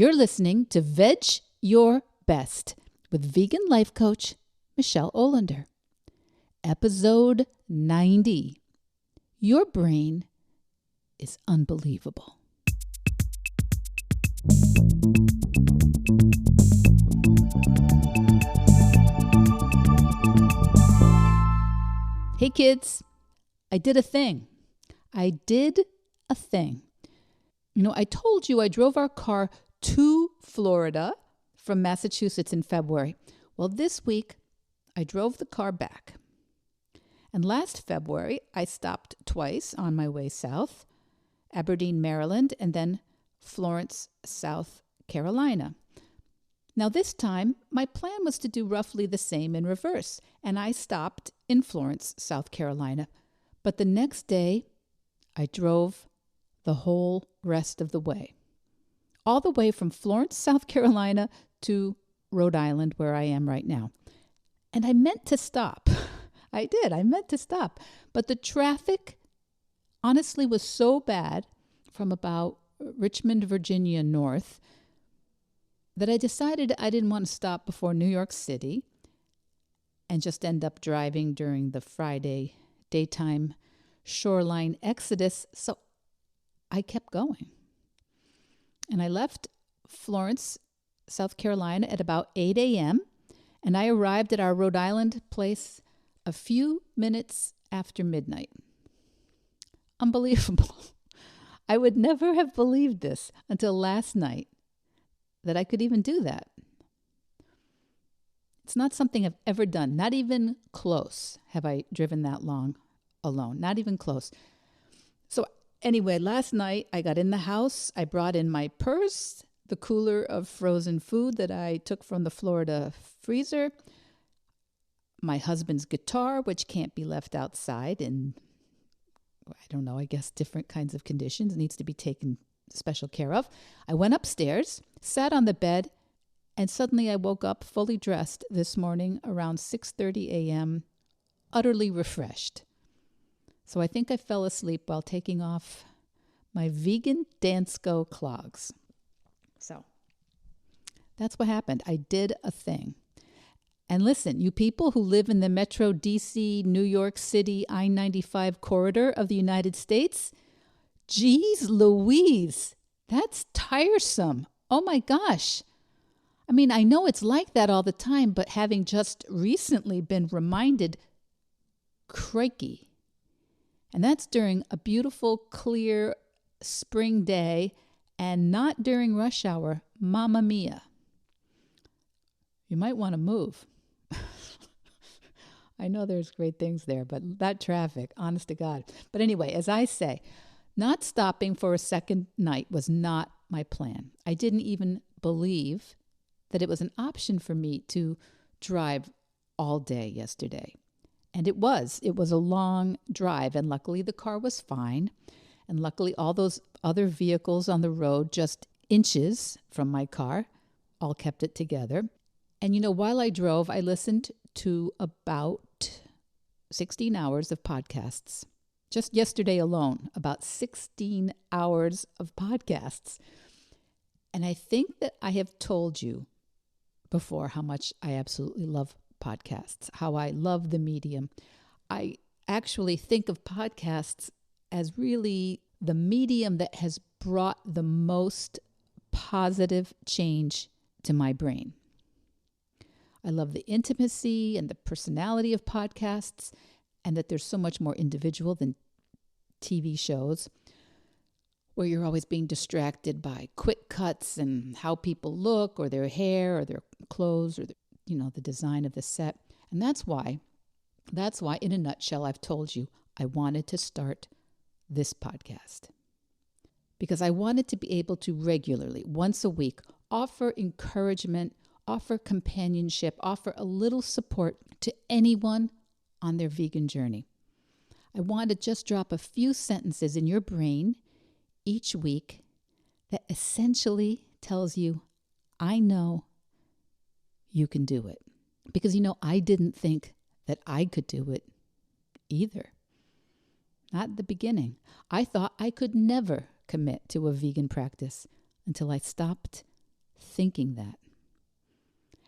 You're listening to Vedge Your Best with vegan life coach Michele Olander. Episode 90. Your brain is unbelievable. Hey kids, I did a thing. I told you I drove our car to Florida from Massachusetts in February. Well, this week I drove the car back. And last February, I stopped twice on my way south, Aberdeen, Maryland, and then Florence, South Carolina. Now this time, my plan was to do roughly the same in reverse, and I stopped in Florence, South Carolina. But the next day, I drove the whole rest of the way, all the way from Florence, South Carolina to Rhode Island, where I am right now. And I meant to stop. I meant to stop. But the traffic, honestly, was so bad from about Richmond, Virginia, north, that I decided I didn't want to stop before New York City and just end up driving during the Friday daytime shoreline exodus. So I kept going. And I left Florence, South Carolina at about 8 a.m. and I arrived at our Rhode Island place a few minutes after midnight. Unbelievable. I would never have believed this until last night, that I could even do that. It's not something I've ever done. Not even close have I driven that long alone. Not even close. So anyway, last night I got in the house. I brought in my purse, the cooler of frozen food that I took from the Florida freezer, my husband's guitar, which can't be left outside in, I guess different kinds of conditions, needs to be taken special care of. I went upstairs, sat on the bed, and suddenly I woke up fully dressed this morning around 6:30 a.m., utterly refreshed. So I think I fell asleep while taking off my vegan Dansko clogs. So that's what happened. I did a thing. And listen, you people who live in the Metro DC, New York City, I-95 corridor of the United States, geez Louise, that's tiresome. Oh my gosh. I mean, I know it's like that all the time, but having just recently been reminded, crikey. And that's during a beautiful, clear spring day and not during rush hour. Mamma mia. You might want to move. I know there's great things there, but that traffic, honest to God. But anyway, as I say, not stopping for a second night was not my plan. I didn't even believe that it was an option for me to drive all day yesterday. And it was a long drive, and luckily the car was fine. And luckily all those other vehicles on the road, just inches from my car, all kept it together. And while I drove, I listened to about 16 hours of podcasts. Just yesterday alone, about 16 hours of podcasts. And I think that I have told you before how much I absolutely love podcasts, how I love the medium. I actually think of podcasts as really the medium that has brought the most positive change to my brain. I love the intimacy and the personality of podcasts, and that they're so much more individual than TV shows, where you're always being distracted by quick cuts and how people look, or their hair, or their clothes, or the design of the set. And that's why, in a nutshell, I've told you I wanted to start this podcast. Because I wanted to be able to regularly, once a week, offer encouragement, offer companionship, offer a little support to anyone on their vegan journey. I want to just drop a few sentences in your brain each week that essentially tells you, I know you can do it. Because, I didn't think that I could do it either. Not at the beginning. I thought I could never commit to a vegan practice until I stopped thinking that.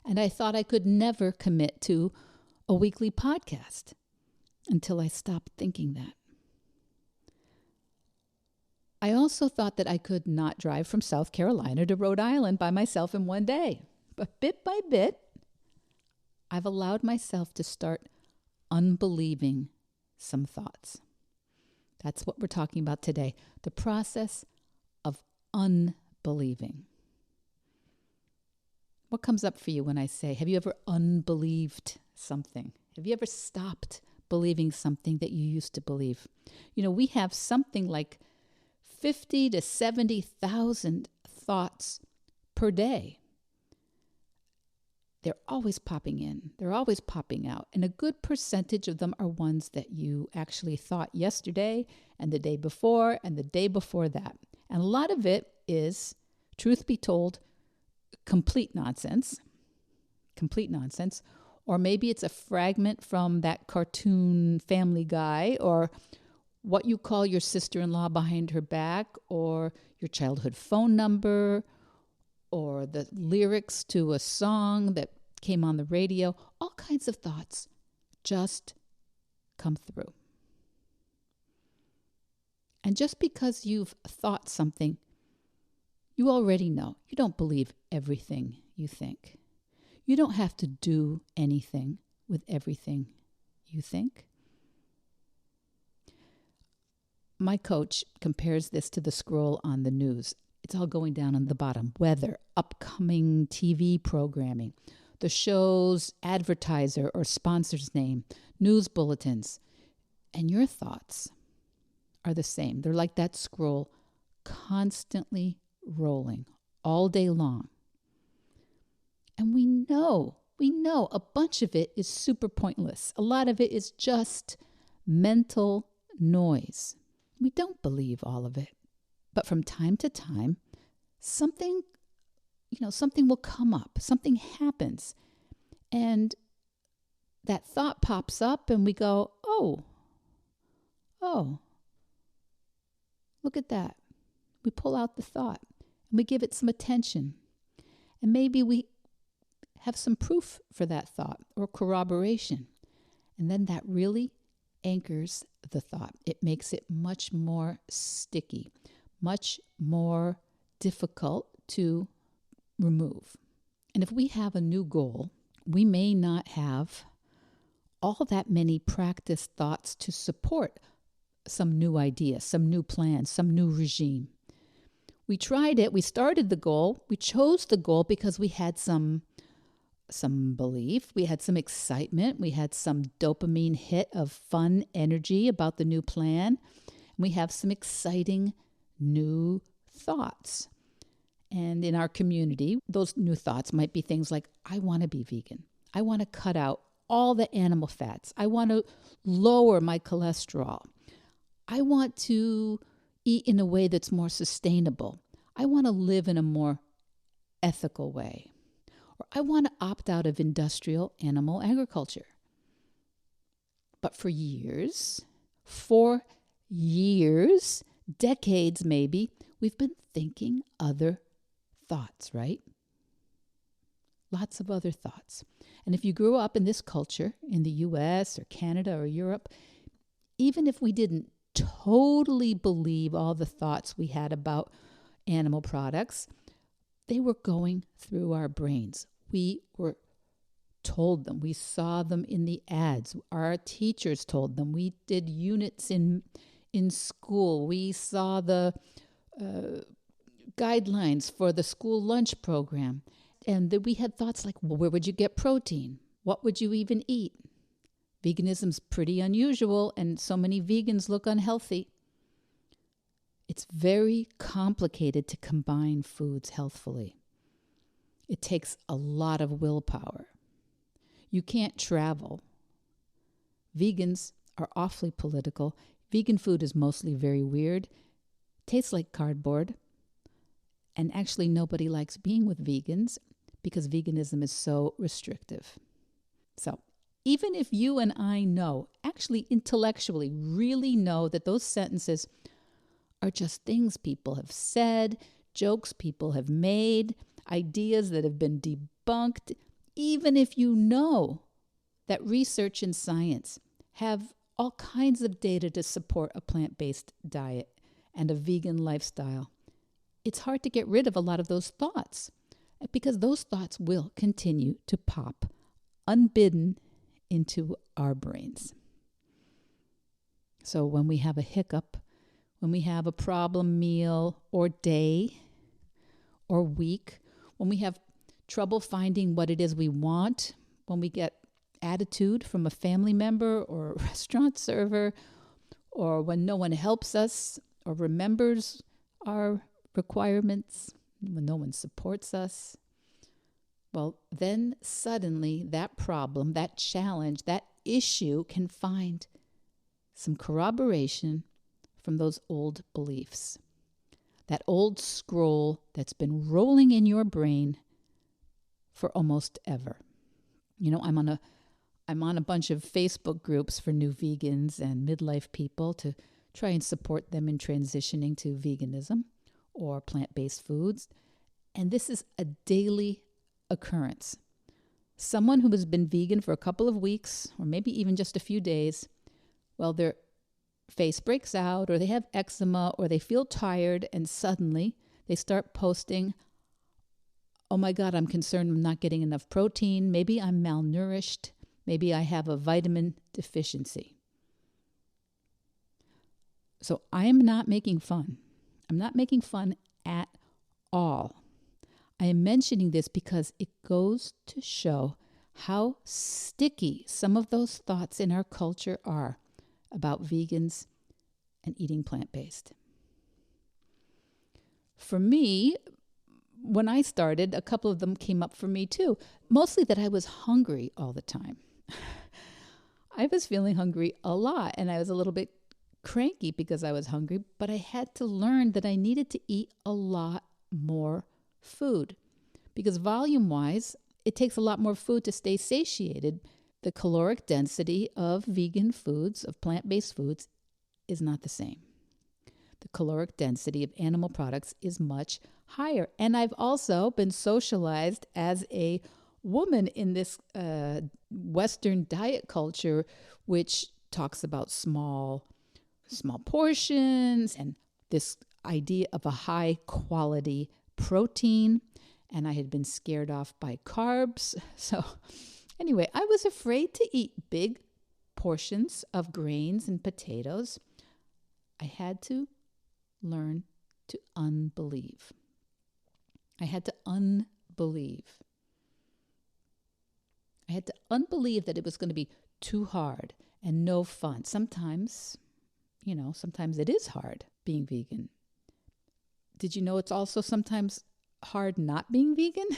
And I thought I could never commit to a weekly podcast until I stopped thinking that. I also thought that I could not drive from South Carolina to Rhode Island by myself in one day. But bit by bit, I've allowed myself to start unbelieving some thoughts. That's what we're talking about today, the process of unbelieving. What comes up for you when I say, have you ever unbelieved something? Have you ever stopped believing something that you used to believe? You know, we have something like 50 to 70,000 thoughts per day. They're always popping in. They're always popping out. And a good percentage of them are ones that you actually thought yesterday and the day before and the day before that. And a lot of it is, truth be told, complete nonsense. Or maybe it's a fragment from that cartoon Family Guy, or what you call your sister-in-law behind her back, or your childhood phone number, or the lyrics to a song that came on the radio. All kinds of thoughts just come through. And just because you've thought something, you already know. You don't believe everything you think. You don't have to do anything with everything you think. My coach compares this to the scroll on the news. It's all going down on the bottom. Weather, upcoming TV programming, the show's advertiser or sponsor's name, news bulletins. And your thoughts are the same. They're like that scroll, constantly rolling all day long. And we know a bunch of it is super pointless. A lot of it is just mental noise. We don't believe all of it. But from time to time, something will come up, something happens, and that thought pops up and we go, oh, look at that. We pull out the thought and we give it some attention. And maybe we have some proof for that thought or corroboration. And then that really anchors the thought. It makes it much more sticky, much more difficult to remove. And if we have a new goal, we may not have all that many practiced thoughts to support some new idea, some new plan, some new regime. We tried it, we started the goal, we chose the goal because we had some belief, we had some excitement, we had some dopamine hit of fun energy about the new plan, and we have some exciting new thoughts. And in our community, those new thoughts might be things like, I want to be vegan. I want to cut out all the animal fats. I want to lower my cholesterol. I want to eat in a way that's more sustainable. I want to live in a more ethical way. Or I want to opt out of industrial animal agriculture. But for years, decades maybe, we've been thinking other thoughts, right? Lots of other thoughts. And if you grew up in this culture, in the US or Canada or Europe, even if we didn't totally believe all the thoughts we had about animal products, they were going through our brains. We were told them. We saw them in the ads. Our teachers told them. We did units in school. We saw the guidelines for the school lunch program. And we had thoughts like, well, where would you get protein? What would you even eat? Veganism's pretty unusual, and so many vegans look unhealthy. It's very complicated to combine foods healthfully. It takes a lot of willpower. You can't travel. Vegans are awfully political. Vegan food is mostly very weird. Tastes like cardboard. And actually nobody likes being with vegans because veganism is so restrictive. So even if you and I know, actually intellectually really know that those sentences are just things people have said jokes people have made, ideas that have been debunked, even if you know that research and science have all kinds of data to support a plant-based diet and a vegan lifestyle, it's hard to get rid of a lot of those thoughts because those thoughts will continue to pop unbidden into our brains. So when we have a hiccup, when we have a problem meal or day or week, when we have trouble finding what it is we want, when we get attitude from a family member or a restaurant server, or when no one helps us or remembers our requirements, when no one supports us, well, then suddenly that problem, that challenge, that issue can find some corroboration from those old beliefs. That old scroll that's been rolling in your brain for almost ever. You know, I'm on a bunch of Facebook groups for new vegans and midlife people to try and support them in transitioning to veganism or plant-based foods. And this is a daily occurrence. Someone who has been vegan for a couple of weeks or maybe even just a few days, well, their face breaks out or they have eczema or they feel tired and suddenly they start posting, oh my God, I'm concerned I'm not getting enough protein. Maybe I'm malnourished. Maybe I have a vitamin deficiency. So I am not making fun. I'm not making fun at all. I am mentioning this because it goes to show how sticky some of those thoughts in our culture are about vegans and eating plant-based. For me, when I started, a couple of them came up for me too. Mostly that I was hungry all the time. I was feeling hungry a lot, and I was a little bit cranky because I was hungry, but I had to learn that I needed to eat a lot more food because volume-wise, it takes a lot more food to stay satiated. The caloric density of vegan foods, of plant-based foods, is not the same. The caloric density of animal products is much higher. And I've also been socialized as a woman in this Western diet culture, which talks about small portions and this idea of a high quality protein. And I had been scared off by carbs. So anyway, I was afraid to eat big portions of grains and potatoes. I had to learn to unbelieve. I had to unbelieve. I had to unbelieve that it was going to be too hard and no fun. Sometimes it is hard being vegan. Did you know it's also sometimes hard not being vegan?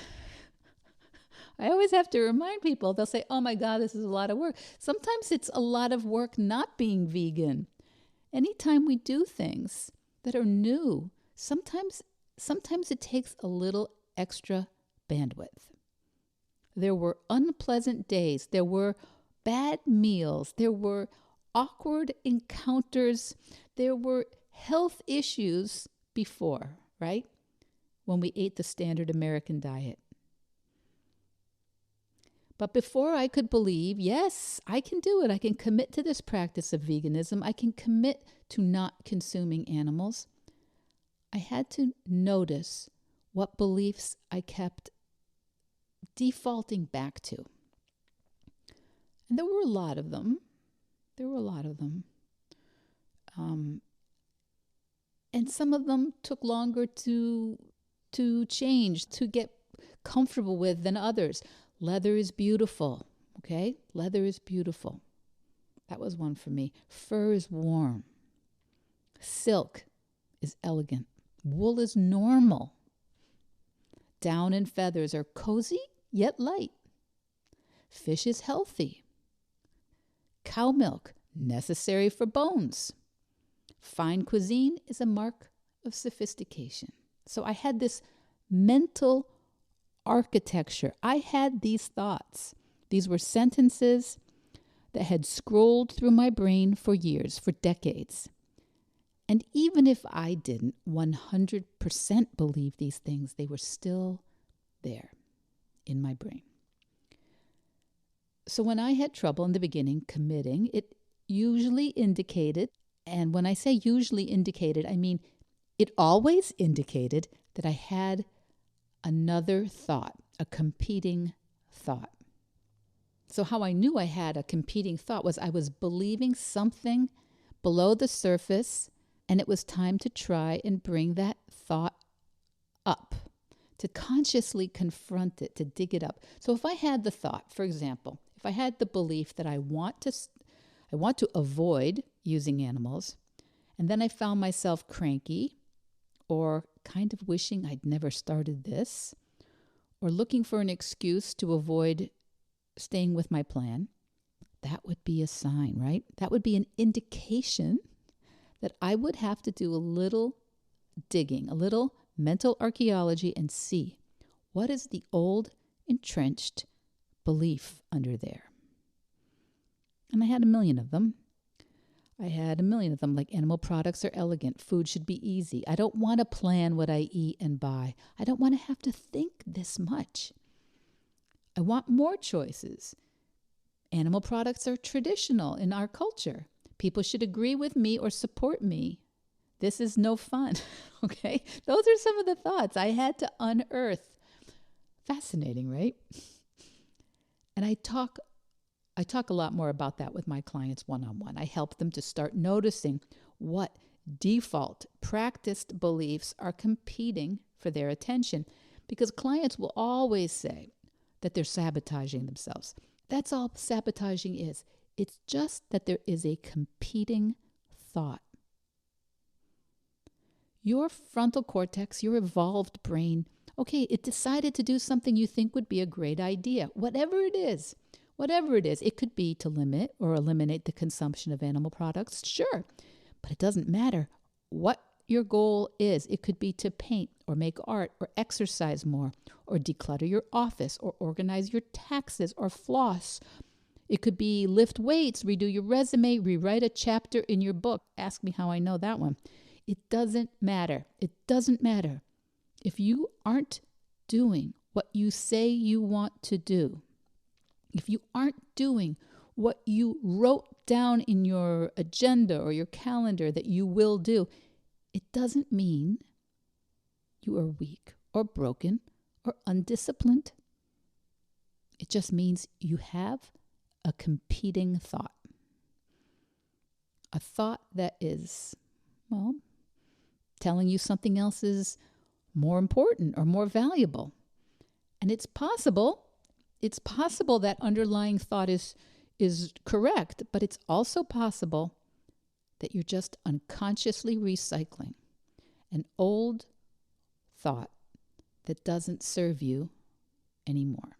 I always have to remind people. They'll say, oh my God, this is a lot of work. Sometimes it's a lot of work not being vegan. Anytime we do things that are new, sometimes it takes a little extra bandwidth. There were unpleasant days. There were bad meals. There were awkward encounters. There were health issues before, right? When we ate the standard American diet. But before I could believe, yes, I can do it. I can commit to this practice of veganism. I can commit to not consuming animals. I had to notice what beliefs I kept defaulting back to. And there were a lot of them. And some of them took longer to change, to get comfortable with than others. Leather is beautiful, okay? Leather is beautiful. That was one for me. Fur is warm. Silk is elegant. Wool is normal. Down and feathers are cozy yet light. Fish is healthy. Cow milk, necessary for bones. Fine cuisine is a mark of sophistication. So I had this mental architecture. I had these thoughts. These were sentences that had scrolled through my brain for years, for decades. And even if I didn't 100% believe these things, they were still there in my brain. So when I had trouble in the beginning committing, it usually indicated, and when I say usually indicated, I mean it always indicated that I had another thought, a competing thought. So how I knew I had a competing thought was I was believing something below the surface, and it was time to try and bring that thought up, to consciously confront it, to dig it up. So if I had the thought, for example, if I had the belief that I want to avoid using animals, and then I found myself cranky or kind of wishing I'd never started this, or looking for an excuse to avoid staying with my plan, that would be a sign, right? That would be an indication that I would have to do a little digging, a little mental archaeology, and see what is the old entrenched belief under there. And I had a million of them. Like animal products are elegant. Food should be easy. I don't want to plan what I eat and buy. I don't want to have to think this much. I want more choices. Animal products are traditional in our culture. People should agree with me or support me. This is no fun. Okay? Those are some of the thoughts I had to unearth. Fascinating, right? And I talk a lot more about that with my clients one-on-one. I help them to start noticing what default practiced beliefs are competing for their attention, because clients will always say that they're sabotaging themselves. That's all sabotaging is. It's just that there is a competing thought. Your frontal cortex, your evolved brain, okay, it decided to do something you think would be a great idea, whatever it is. It could be to limit or eliminate the consumption of animal products, sure, but it doesn't matter what your goal is. It could be to paint or make art or exercise more or declutter your office or organize your taxes or floss. It could be lift weights, redo your resume, rewrite a chapter in your book. Ask me how I know that one. It doesn't matter. It doesn't matter. If you aren't doing what you say you want to do, if you aren't doing what you wrote down in your agenda or your calendar that you will do, it doesn't mean you are weak or broken or undisciplined. It just means you have a competing thought. A thought that is, well, telling you something else is more important or more valuable. And it's possible that underlying thought is correct, but it's also possible that you're just unconsciously recycling an old thought that doesn't serve you anymore.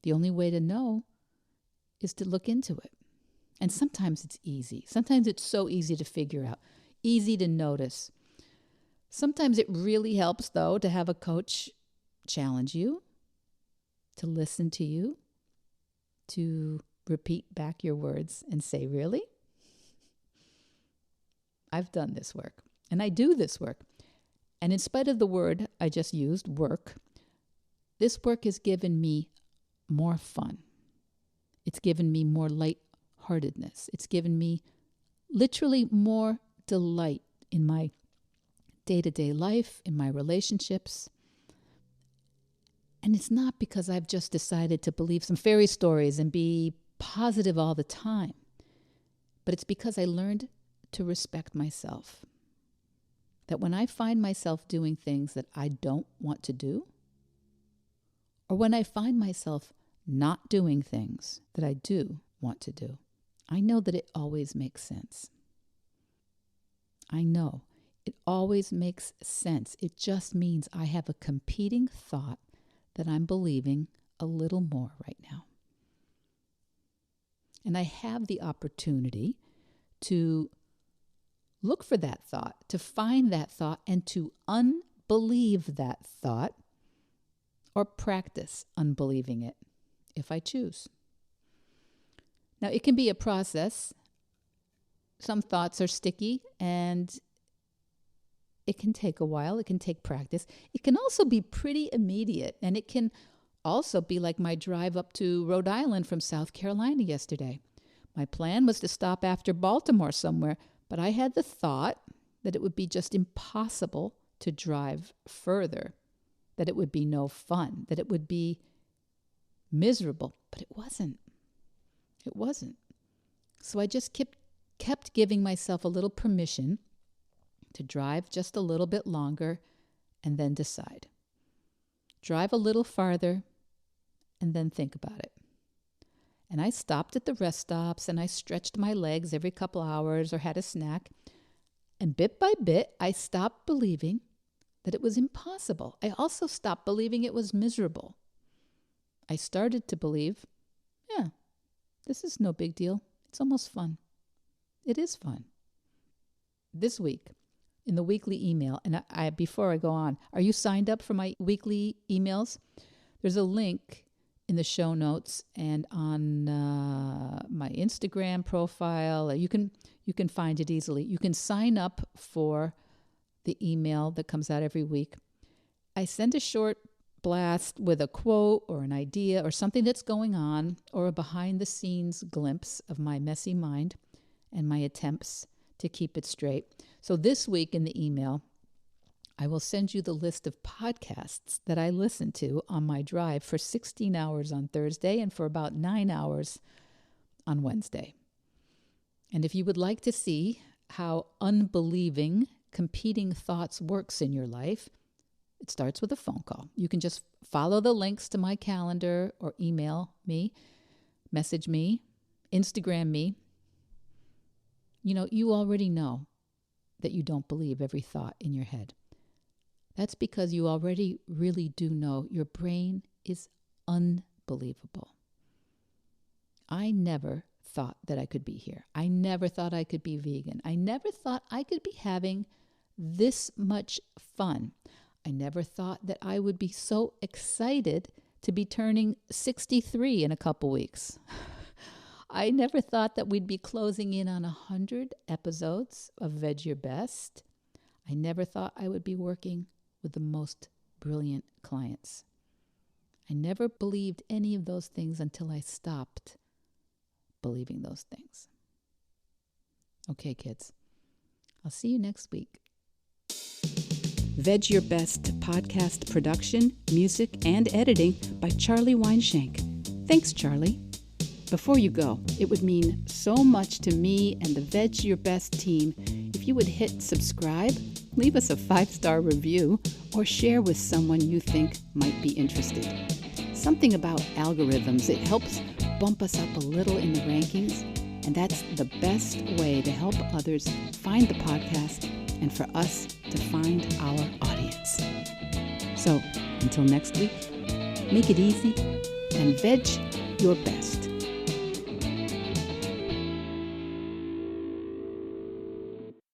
The only way to know is to look into it. And sometimes it's easy. Sometimes it's so easy to figure out, easy to notice. Sometimes it really helps, though, to have a coach challenge you, to listen to you, to repeat back your words and say, really? I've done this work, and I do this work. And in spite of the word I just used, work, this work has given me more fun. It's given me more lightheartedness. It's given me literally more delight in my day-to-day life, in my relationships. And it's not because I've just decided to believe some fairy stories and be positive all the time, but it's because I learned to respect myself. That when I find myself doing things that I don't want to do, or when I find myself not doing things that I do want to do, I know that it always makes sense. I know it always makes sense. It just means I have a competing thought that I'm believing a little more right now. And I have the opportunity to look for that thought, to find that thought, and to unbelieve that thought, or practice unbelieving it if I choose. Now, it can be a process. some thoughts are sticky, and it can take a while. It can take practice. It can also be pretty immediate, and it can also be like my drive up to Rhode Island from South Carolina yesterday. My plan was to stop after Baltimore somewhere, but I had the thought that it would be just impossible to drive further, that it would be no fun, that it would be miserable. But it wasn't. It wasn't. So I just kept giving myself a little permission to drive just a little bit longer and then decide. Drive a little farther and then think about it. And I stopped at the rest stops and I stretched my legs every couple hours or had a snack. And bit by bit, I stopped believing that it was impossible. I also stopped believing it was miserable. I started to believe, yeah, this is no big deal. It's almost fun. It is fun. This week, in the weekly email, and I before I go on, are you signed up for my weekly emails? There's a link in the show notes and on my Instagram profile. You can find it easily. You can sign up for the email that comes out every week. I send a short blast with a quote or an idea or something that's going on, or a behind-the-scenes glimpse of my messy mind and my attempts to keep it straight. So this week in the email, I will send you the list of podcasts that I listen to on my drive for 16 hours on Thursday and for about 9 hours on Wednesday. And if you would like to see how unbelieving competing thoughts works in your life, it starts with a phone call. You can just follow the links to my calendar or email me, message me, Instagram me. You know, you already know that you don't believe every thought in your head. That's because you already really do know your brain is unbelievable. I never thought that I could be here. I never thought I could be vegan. I never thought I could be having this much fun. I never thought that I would be so excited to be turning 63 in a couple weeks. I never thought that we'd be closing in on 100 episodes of Vedge Your Best. I never thought I would be working with the most brilliant clients. I never believed any of those things until I stopped believing those things. Okay, kids. I'll see you next week. Vedge Your Best podcast production, music, and editing by Charlie Weinshank. Thanks, Charlie. Before you go, it would mean so much to me and the Vedge Your Best team if you would hit subscribe, leave us a 5-star review, or share with someone you think might be interested. Something about algorithms, it helps bump us up a little in the rankings, and that's the best way to help others find the podcast and for us to find our audience. So, until next week, make it easy and Vedge Your Best.